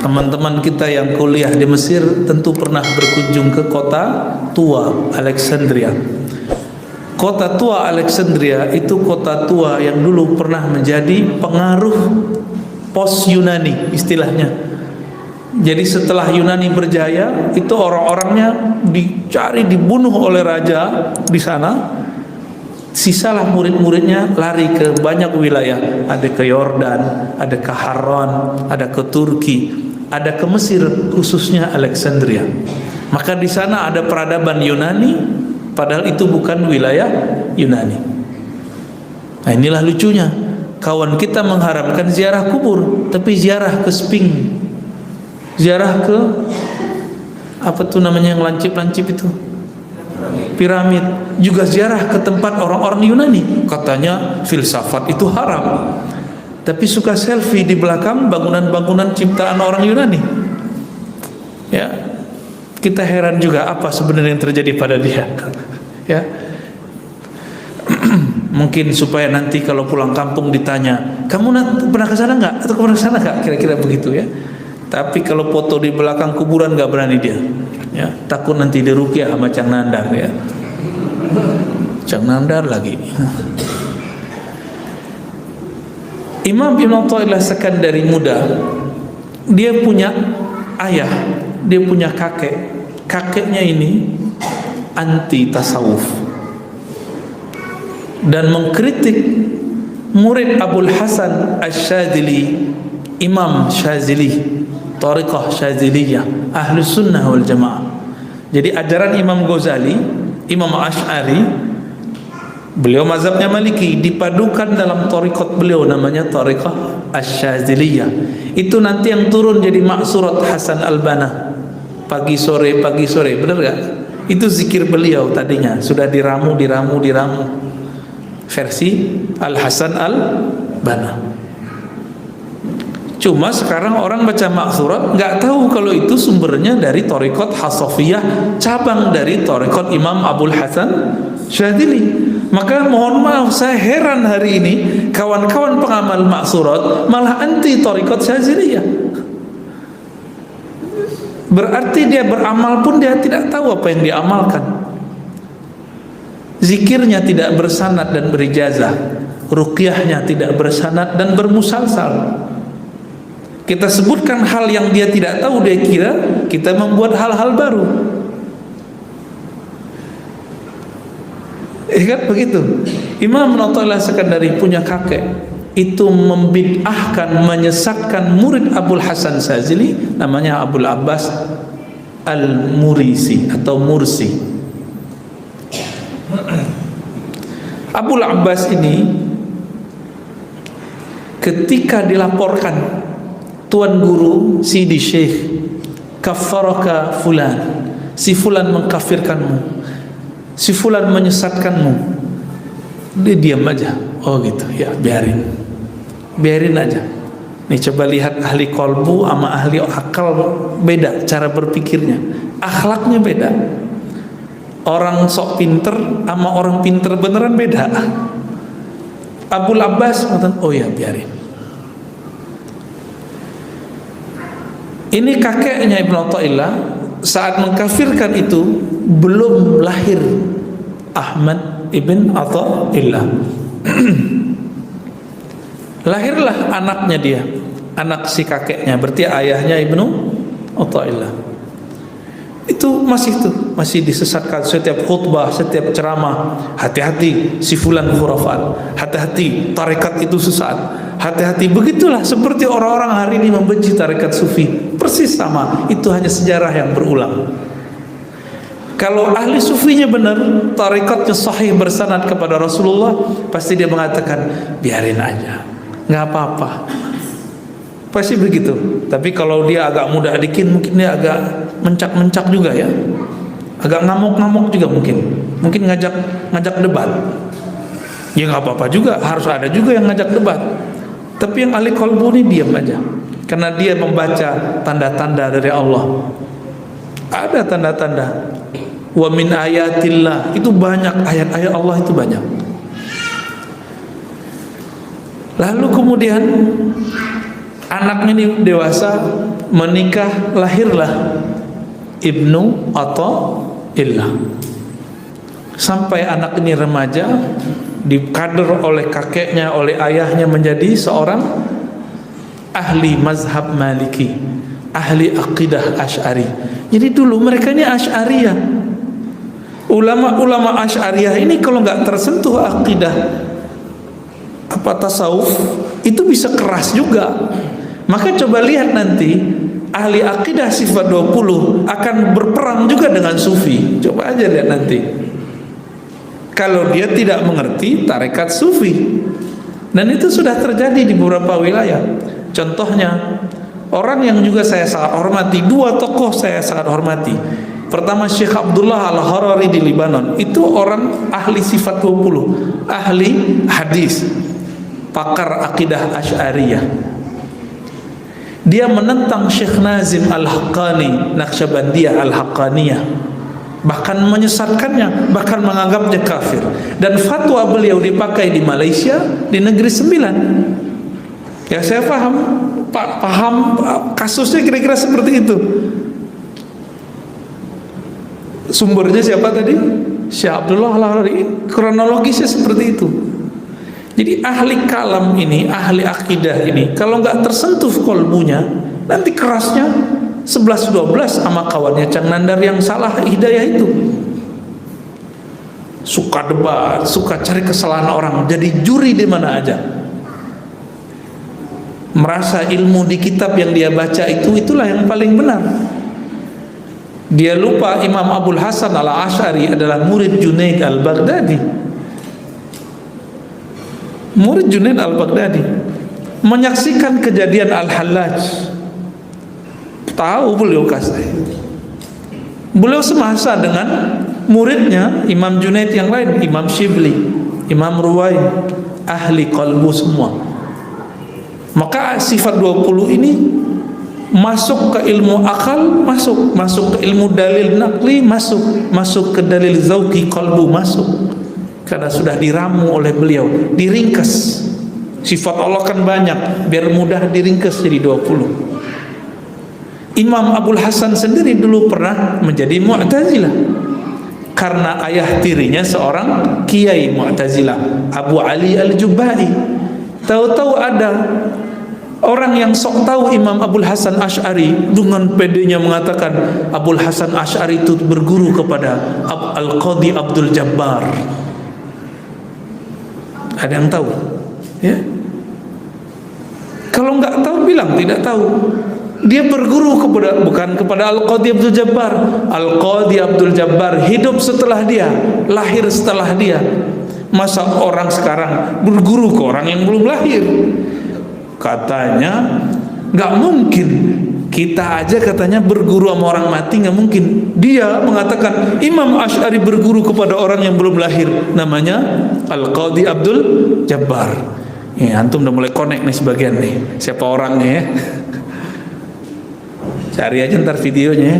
Teman-teman kita yang kuliah di Mesir tentu pernah berkunjung ke kota tua Alexandria. Kota tua Alexandria itu kota tua yang dulu pernah menjadi pengaruh pos Yunani istilahnya. Jadi setelah Yunani berjaya, itu orang-orangnya dicari, dibunuh oleh raja di sana. Sisalah murid-muridnya lari ke banyak wilayah. Ada ke Yordan, ada ke Harran, ada ke Turki, ada ke Mesir, khususnya Alexandria. Maka di sana ada peradaban Yunani, padahal itu bukan wilayah Yunani. Nah, inilah lucunya. Kawan kita mengharamkan ziarah kubur, tapi ziarah ke Sphinx, ziarah ke apa tuh namanya yang lancip-lancip itu, piramid, juga ziarah ke tempat orang-orang Yunani. Katanya filsafat itu haram, tapi suka selfie di belakang bangunan-bangunan ciptaan orang Yunani. Ya, kita heran juga apa sebenarnya yang terjadi pada dia. Ya, mungkin supaya nanti kalau pulang kampung ditanya, kamu pernah ke sana nggak? Atau pernah ke sana nggak? Kira-kira begitu ya. Tapi kalau foto di belakang kuburan nggak berani dia. Ya, takut nanti diruqyah sama Cang Nandar ya. Cang Nandar lagi. Imam Ibn Athaillah sekan dari muda, dia punya ayah, dia punya kakek. Kakeknya ini anti tasawuf dan mengkritik murid Abul Hasan Asy-Syadzili, Imam Syadzili, Thariqah Syadziliyah, Ahlus Sunnah wal Jamaah. Jadi ajaran Imam Ghazali, Imam Asy'ari, beliau mazhabnya Maliki, dipadukan dalam thariqat beliau namanya Thariqah Asy-Syadziliyah. Itu nanti yang turun jadi Ma'surat Hasan Al-Banna. Pagi sore, benar gak? Itu zikir beliau tadinya, sudah diramu. Versi Al-Hasan Al-Banna. Cuma sekarang orang baca Ma'surat nggak tahu kalau itu sumbernya dari Thariqat Hasafiyah, cabang dari Thariqat Imam Abul Hasan Syadzili. Maka mohon maaf, saya heran hari ini kawan-kawan pengamal Ma'surat malah anti Thariqat Syadziliyah. Berarti dia beramal pun dia tidak tahu apa yang diamalkan. Zikirnya tidak bersanad dan berijazah, ruqyahnya tidak bersanad dan bermusalsal. Kita sebutkan hal yang dia tidak tahu, dia kira kita membuat hal-hal baru. Kan begitu. Imam Ibn Athaillah Sekandari punya kakek itu membid'ahkan, menyesatkan murid Abul Hasan Syadzili, namanya Abul Abbas Al-Murisi atau Mursi. Abul Abbas ini ketika dilaporkan, Tuan Guru Sidi Syekh kaffaraka fulan, si fulan mengkafirkanmu, si fulan menyesatkanmu, dia diam aja. Oh gitu, ya biarin aja. Nih coba lihat ahli kolbu sama ahli akal, beda cara berpikirnya, akhlaknya beda. Orang sok pinter sama orang pinter beneran beda. Abul Abbas ngatakan, oh ya biarin. Ini kakeknya Ibn Athaillah saat mengkafirkan itu belum lahir Ahmad Ibn Athaillah. Lahirlah anaknya dia, anak si kakeknya, berarti ayahnya Ibnu Athaillah. Itu masih disesatkan setiap khutbah, setiap ceramah. Hati-hati si fulan khurafat, hati-hati tarekat itu sesat, hati-hati. Begitulah seperti orang-orang hari ini membenci tarekat sufi, persis sama. Itu hanya sejarah yang berulang. Kalau ahli sufinya benar, tarekatnya sahih bersanad kepada Rasulullah, pasti dia mengatakan biarin aja, nggak apa-apa. Pasti begitu. Tapi kalau dia agak mudah dikit, mungkin dia agak mencak-mencak juga ya, agak ngamuk-ngamuk juga mungkin ngajak debat. Ya nggak apa-apa juga, harus ada juga yang ngajak debat. Tapi yang ahli qalbu ini diam aja, karena dia membaca tanda-tanda dari Allah. Ada tanda-tanda. Wa min ayatillah, itu banyak ayat-ayat Allah, itu banyak. Lalu kemudian anaknya ini dewasa, menikah, lahirlah Ibnu Athaillah. Sampai anak ini remaja, dikader oleh kakeknya, oleh ayahnya menjadi seorang ahli mazhab Maliki, ahli akidah Asy'ari. Jadi dulu mereka ini Asy'ariyah. Ulama-ulama Asy'ariyah ini kalau nggak tersentuh akidah tasawuf itu bisa keras juga. Maka coba lihat nanti ahli akidah sifat 20 akan berperang juga dengan sufi. Coba aja lihat nanti. Kalau dia tidak mengerti tarekat sufi. Dan itu sudah terjadi di beberapa wilayah. Contohnya, orang yang juga saya sangat hormati, dua tokoh saya sangat hormati. Pertama, Syekh Abdullah Al-Harari di Libanon. Itu orang ahli sifat 20, ahli hadis, pakar akidah Asy'ariyah. Dia menentang Syekh Nazim Al-Haqqani, Naqsyabandiyah Al-Haqqaniyah, bahkan menyesatkannya, bahkan menganggapnya kafir. Dan fatwa beliau dipakai di Malaysia, di Negeri Sembilan. Ya, saya paham kasusnya kira-kira seperti itu. Sumbernya siapa tadi? Syekh Abdullah Al-Harari. Kronologisnya seperti itu. Jadi ahli kalam ini, ahli akidah ini, kalau nggak tersentuh kolbunya, nanti kerasnya 11-12 sama kawannya Cang Nandar yang salah hidayah itu. Suka debat, suka cari kesalahan orang, jadi juri di mana aja. Merasa ilmu di kitab yang dia baca itulah yang paling benar. Dia lupa Imam Abul Hasan Al-Asy'ari adalah murid Junaid Al-Baghdadi. Murid Junaid Al-Baghdadi menyaksikan kejadian Al-Hallaj. Tahu beliau kasih. Beliau semasa dengan muridnya Imam Junaid yang lain, Imam Shibli, Imam Ruwai, ahli qalbu semua. Maka sifat 20 ini masuk ke ilmu akal, masuk ke ilmu dalil naqli, masuk ke dalil zauqi qalbu, masuk. Karena sudah diramu oleh beliau, diringkas. Sifat Allah kan banyak, biar mudah diringkas jadi 20. Imam Abul Hasan sendiri dulu pernah menjadi Mu'tazilah karena ayah tirinya seorang kiai Mu'tazilah, Abu Ali Al-Jubai. Tahu-tahu ada orang yang sok tahu Imam Abul Hasan Asy'ari dengan pedenya mengatakan Abul Hasan Asy'ari itu berguru kepada Al-Qadhi Abdul Jabbar. Ada yang tahu? Ya? Kalau nggak tahu bilang tidak tahu. Dia berguru bukan kepada Al-Qadhi Abdul Jabbar. Al-Qadhi Abdul Jabbar hidup setelah dia, lahir setelah dia. Masa orang sekarang berguru ke orang yang belum lahir? Katanya nggak mungkin. Kita aja katanya berguru sama orang mati, nggak mungkin. Dia mengatakan Imam Asy'ari berguru kepada orang yang belum lahir, namanya Al-Qadhi Abdul Jabbar. Ya, antum udah mulai connect nih sebagian nih. Siapa orangnya ya? Cari aja ntar videonya ya.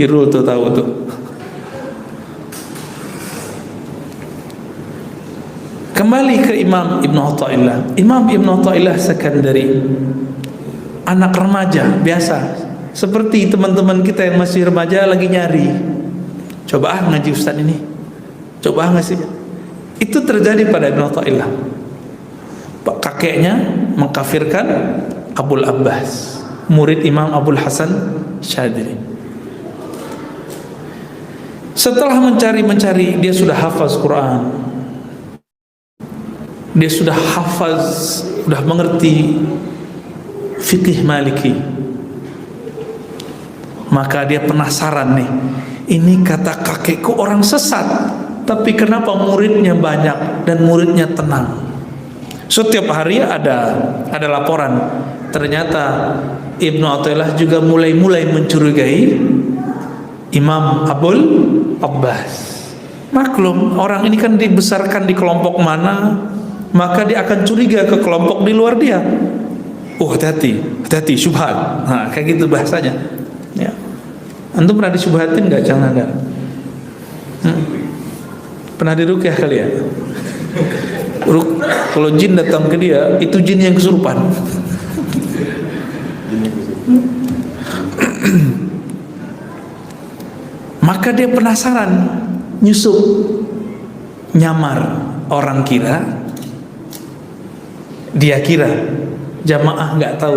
Irul tuh tahu tuh. Kembali ke Imam Ibnu Athaillah. Imam Ibnu Athaillah Sakandari, anak remaja biasa, seperti teman-teman kita yang masih remaja lagi nyari. Coba ngaji Ustaz ini. Coba ngasih. Itu terjadi pada Ibnu Athaillah. Kakeknya mengkafirkan Abul Abbas, murid Imam Abul Hasan Syadili. Setelah mencari, dia sudah hafaz Quran. Dia sudah hafaz, sudah mengerti fikih Maliki. Maka dia penasaran nih, ini kata kakekku orang sesat, tapi kenapa muridnya banyak dan muridnya tenang? Setiap hari ada laporan. Ternyata Ibnu Athaillah juga mulai mencurigai Imam Abul Abbas. Maklum, orang ini kan dibesarkan di kelompok mana, maka dia akan curiga ke kelompok di luar dia. Oh, hati-hati, syubhat. Nah, kayak gitu bahasanya. Ya. Antum pernah disyubhatin nggak, Cang Nanda? Pernah diruqyah kali ya? Kalau jin datang ke dia, itu jin yang kesurupan. Maka dia penasaran, nyusup, nyamar. Orang kira, dia kira jamaah nggak tahu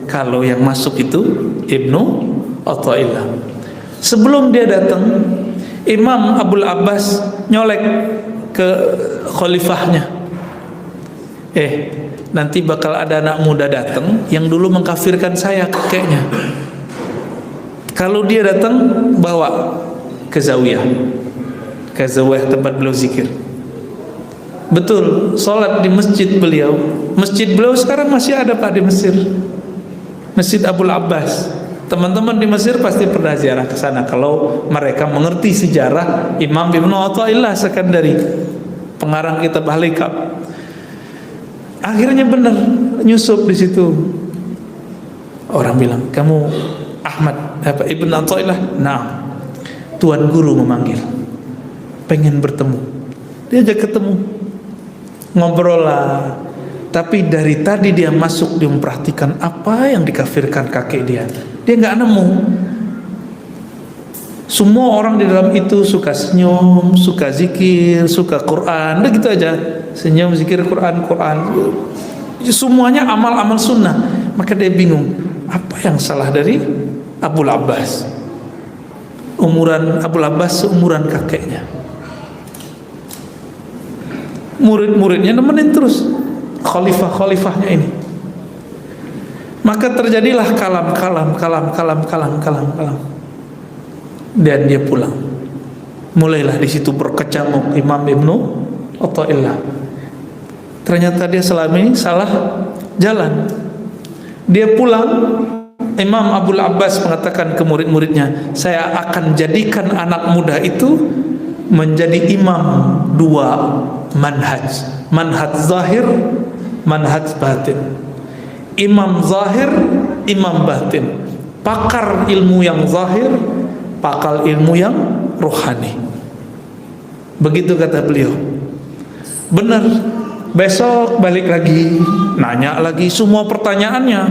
kalau yang masuk itu Ibnu Athaillah. Sebelum dia datang, Imam Abul Abbas nyolek ke khalifahnya, nanti bakal ada anak muda datang yang dulu mengkafirkan saya kakeknya. Kalau dia datang, bawa ke zawiyah tempat beliau zikir. Betul, sholat di masjid beliau. Masjid beliau sekarang masih ada Pak di Mesir, Masjid Abul Abbas. Teman-teman di Mesir pasti pernah ziarah ke sana kalau mereka mengerti sejarah Imam Ibnu Athaillah Sekandari, pengarang kitab Al-Hikam. Akhirnya benar nyusup di situ. Orang bilang, "Kamu Ahmad Ibnu Athaillah?" "Nah, Tuan Guru memanggil, pengen bertemu." Diajak ketemu, ngobrol lah. Tapi dari tadi dia masuk, dia memperhatikan apa yang dikafirkan kakek dia. Dia nggak nemu. Semua orang di dalam itu suka senyum, suka zikir, suka Quran, udah gitu aja. Senyum, zikir, Quran. Semuanya amal-amal sunnah. Maka dia bingung, apa yang salah dari Abul Abbas? Abul Abbas seumuran kakeknya. Murid-muridnya nemenin terus khalifahnya ini. Maka terjadilah kalam. Dan dia pulang. Mulailah di situ berkecamuk Imam Ibnu Athaillah. Ternyata dia selama ini salah jalan. Dia pulang, Imam Abul Abbas mengatakan ke murid-muridnya, "Saya akan jadikan anak muda itu menjadi imam dua manhaj zahir, manhaj batin. Imam zahir, imam batin. Pakar ilmu yang zahir, pakar ilmu yang rohani." Begitu kata beliau. Benar. Besok balik lagi, nanya lagi semua pertanyaannya.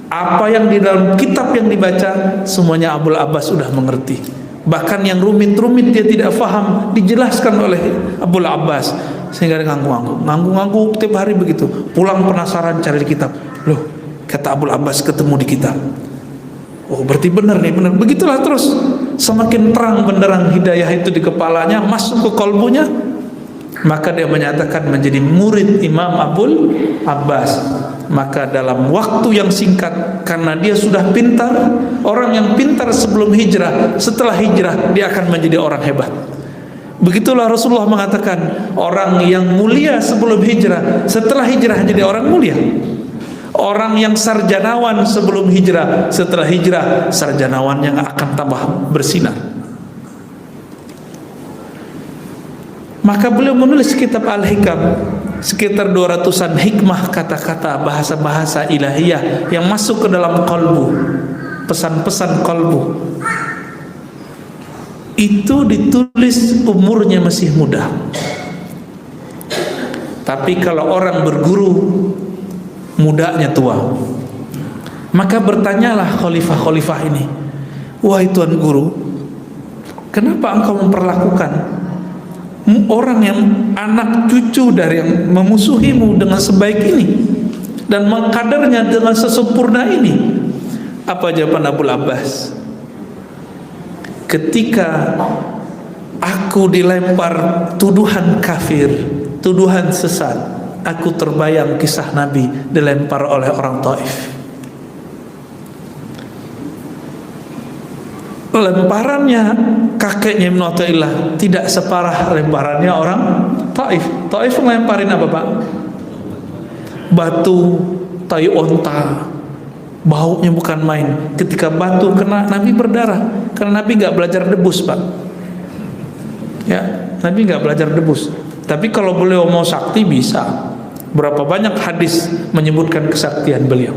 Apa yang di dalam kitab yang dibaca, semuanya Abul Abbas sudah mengerti. Bahkan yang rumit-rumit dia tidak faham, dijelaskan oleh Abul Abbas. Sehingga dia nganggu tiap hari begitu. Pulang penasaran cari di kitab. Loh, kata Abul Abbas ketemu di kitab. Oh, berarti benar nih, benar. Begitulah terus. Semakin terang benderang hidayah itu di kepalanya, masuk ke kalbunya. Maka dia menyatakan menjadi murid Imam Abul Abbas. Maka dalam waktu yang singkat, karena dia sudah pintar, orang yang pintar sebelum hijrah, setelah hijrah dia akan menjadi orang hebat. Begitulah Rasulullah mengatakan, orang yang mulia sebelum hijrah, setelah hijrah jadi orang mulia. Orang yang sarjanawan sebelum hijrah, setelah hijrah sarjanawan yang akan tambah bersinar. Maka beliau menulis kitab Al-Hikam, sekitar 200-an hikmah, kata-kata, bahasa-bahasa ilahiyah yang masuk ke dalam kalbu, pesan-pesan kalbu. Itu ditulis umurnya masih muda. Tapi kalau orang berguru, mudanya tua. Maka bertanyalah khalifah-khalifah ini, "Wahai Tuan Guru, kenapa engkau memperlakukan orang yang anak cucu dari yang memusuhimu dengan sebaik ini dan mengkadernya dengan sesempurna ini?" Apa jawaban Abul Abbas? "Ketika aku dilempar tuduhan kafir, tuduhan sesat, aku terbayang kisah Nabi dilempar oleh orang Taif. Lemparannya kakeknya Ibnu Athaillah tidak separah lemparannya orang Taif. Taif ngelemparin apa, Pak? Batu, tai onta, baunya bukan main. Ketika batu kena, Nabi berdarah karena Nabi nggak belajar debus, Pak. Ya, Nabi nggak belajar debus. Tapi kalau beliau mau sakti bisa. Berapa banyak hadis menyebutkan kesaktian beliau.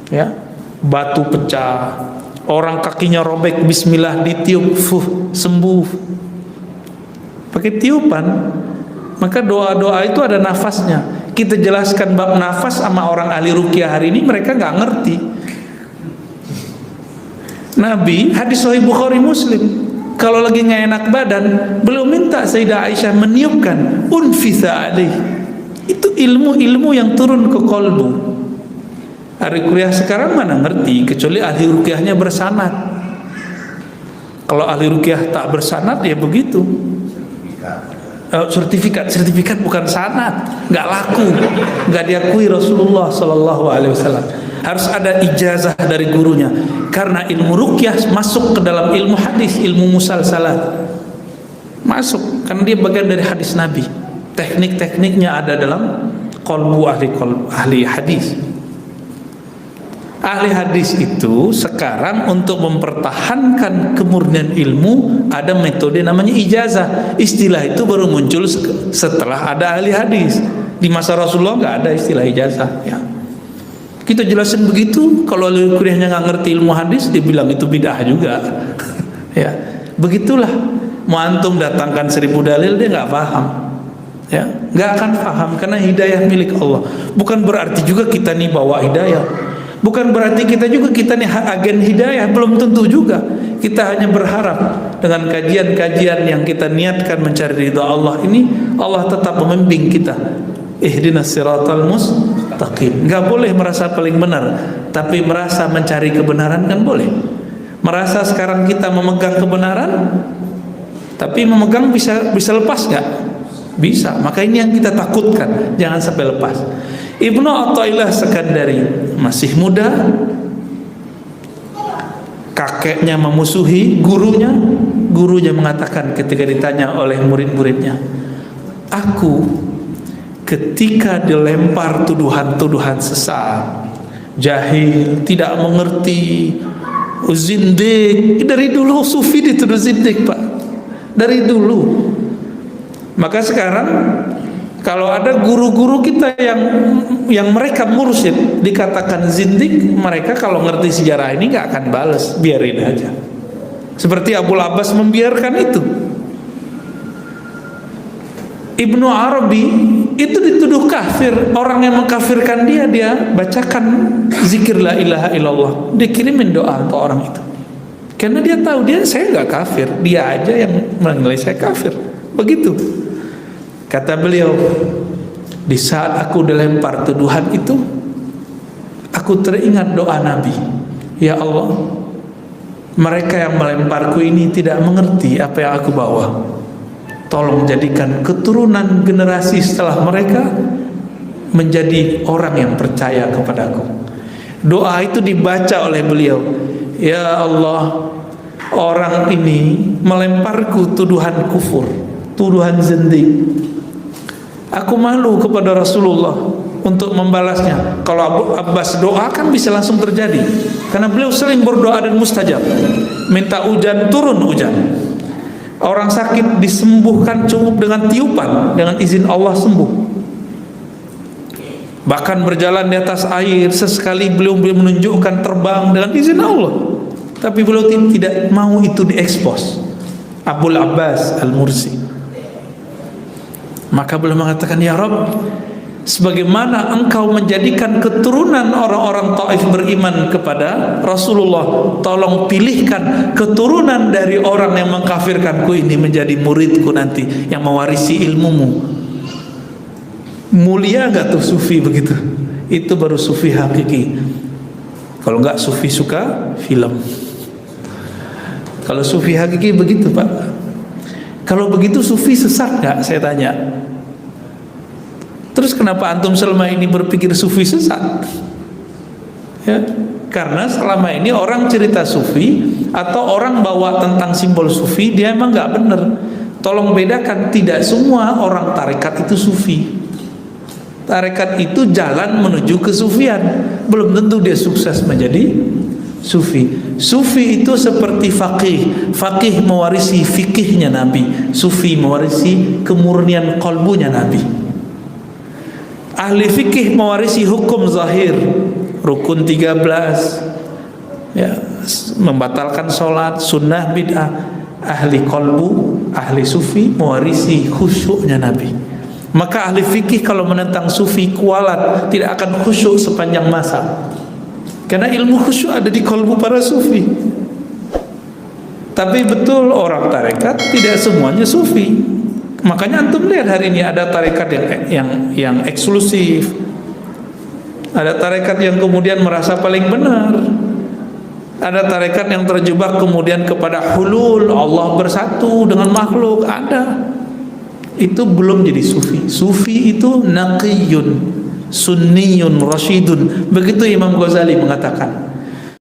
Ya, batu pecah, orang kakinya robek, bismillah ditiup, sembuh. Pakai tiupan. Maka doa-doa itu ada nafasnya. Kita jelaskan bab nafas sama orang ahli ruqyah hari ini, mereka nggak ngerti. Nabi, hadis Sahih Bukhari Muslim, Kalau lagi nggak enak badan, beliau minta Sayyidah Aisyah meniupkan, unfitha alaih. Itu ilmu-ilmu yang turun ke kolbu. Ahli ruqyah sekarang mana ngerti, kecuali ahli ruqyahnya bersanad. Kalau ahli ruqyah tak bersanad, ya begitu. Sertifikat bukan sanad, nggak laku, nggak diakui Rasulullah Sallallahu Alaihi Wasallam. Harus ada ijazah dari gurunya, karena ilmu ruqyah masuk ke dalam ilmu hadis, ilmu musalsalat masuk, karena dia bagian dari hadis Nabi. Teknik-tekniknya ada dalam qalbu ahli hadis. Ahli hadis itu sekarang untuk mempertahankan kemurnian ilmu ada metode namanya ijazah. Istilah itu baru muncul setelah ada ahli hadis. Di masa Rasulullah nggak ada istilah ijazah, ya. Kita jelasin begitu, kalau kuliahnya nggak ngerti ilmu hadis, dia bilang itu bid'ah juga. Ya, begitulah. Mau antum datangkan 1000 dalil, dia nggak paham. Ya, nggak akan paham karena hidayah milik Allah. Bukan berarti juga kita nih bawa hidayah. Bukan berarti kita nih agen hidayah, belum tentu juga. Kita hanya berharap dengan kajian-kajian yang kita niatkan mencari ridha Allah ini, Allah tetap membimbing kita. Ihdinas siratal mustaqim. Enggak boleh merasa paling benar, tapi merasa mencari kebenaran kan boleh. Merasa sekarang kita memegang kebenaran, tapi memegang bisa lepas enggak? Bisa. Maka ini yang kita takutkan, jangan sampai lepas. Ibnu Athaillah Sekandari masih muda, kakeknya memusuhi gurunya mengatakan ketika ditanya oleh murid-muridnya, aku ketika dilempar tuduhan-tuduhan sesat, jahil, tidak mengerti, zindik, dari dulu sufi dituduh zindik, Pak, dari dulu. Maka sekarang kalau ada guru-guru kita yang mereka mursyid dikatakan zindik, mereka kalau ngerti sejarah ini nggak akan balas, biarin aja. Seperti Abul Abbas membiarkan itu. Ibnu Arabi itu dituduh kafir, orang yang mengkafirkan dia bacakan zikir la ilaha illallah, dikirimin doa untuk orang itu, karena dia tahu saya nggak kafir, dia aja yang menilai saya kafir. Begitu kata beliau. Di saat aku dilempar tuduhan itu, aku teringat doa Nabi, ya Allah, mereka yang melemparku ini tidak mengerti apa yang aku bawa. Tolong jadikan keturunan generasi setelah mereka menjadi orang yang percaya kepadaku. Doa itu dibaca oleh beliau. Ya Allah, orang ini melemparku tuduhan kufur, tuduhan zindik. Aku malu kepada Rasulullah untuk membalasnya. Kalau Abu Abbas doa kan bisa langsung terjadi, karena beliau sering berdoa dan mustajab. Minta hujan, turun hujan. Orang sakit disembuhkan cukup dengan tiupan, dengan izin Allah sembuh. Bahkan berjalan di atas air, sesekali beliau menunjukkan terbang dengan izin Allah. Tapi beliau tidak mau itu diekspos. Abul Abbas Al-Mursi. Maka beliau mengatakan, ya Rabb, sebagaimana engkau menjadikan keturunan orang-orang Taif beriman kepada Rasulullah, tolong pilihkan keturunan dari orang yang mengkafirkanku ini menjadi muridku nanti, yang mewarisi ilmumu. Mulia gak tuh sufi begitu? Itu baru sufi hakiki. Kalau enggak, sufi suka film. Kalau sufi hakiki begitu, Pak. Kalau begitu sufi sesat gak? Saya tanya. Terus kenapa antum selama ini berpikir sufi sesat? Ya, karena selama ini orang cerita sufi atau orang bawa tentang simbol sufi, dia emang nggak bener. Tolong bedakan, tidak semua orang tarekat itu sufi. Tarekat itu jalan menuju kesufian, belum tentu dia sukses menjadi sufi. Sufi itu seperti faqih. Faqih mewarisi fikihnya Nabi, sufi mewarisi kemurnian qalbunya Nabi. Ahli fikih mewarisi hukum zahir, rukun 13, ya, membatalkan sholat, sunnah, bid'ah. Ahli qalbu, ahli sufi mewarisi khusyuknya Nabi. Maka ahli fikih kalau menentang sufi kualat, tidak akan khusyuk sepanjang masa, karena ilmu khusyuk ada di qalbu para sufi. Tapi betul orang tarekat tidak semuanya sufi. Makanya antum lihat hari ini ada tarekat yang eksklusif. Ada tarekat yang kemudian merasa paling benar. Ada tarekat yang terjebak kemudian kepada hulul, Allah bersatu dengan makhluk, ada. Itu belum jadi sufi. Sufi itu naqiyun, sunniyun, rasyidun. Begitu Imam Ghazali mengatakan.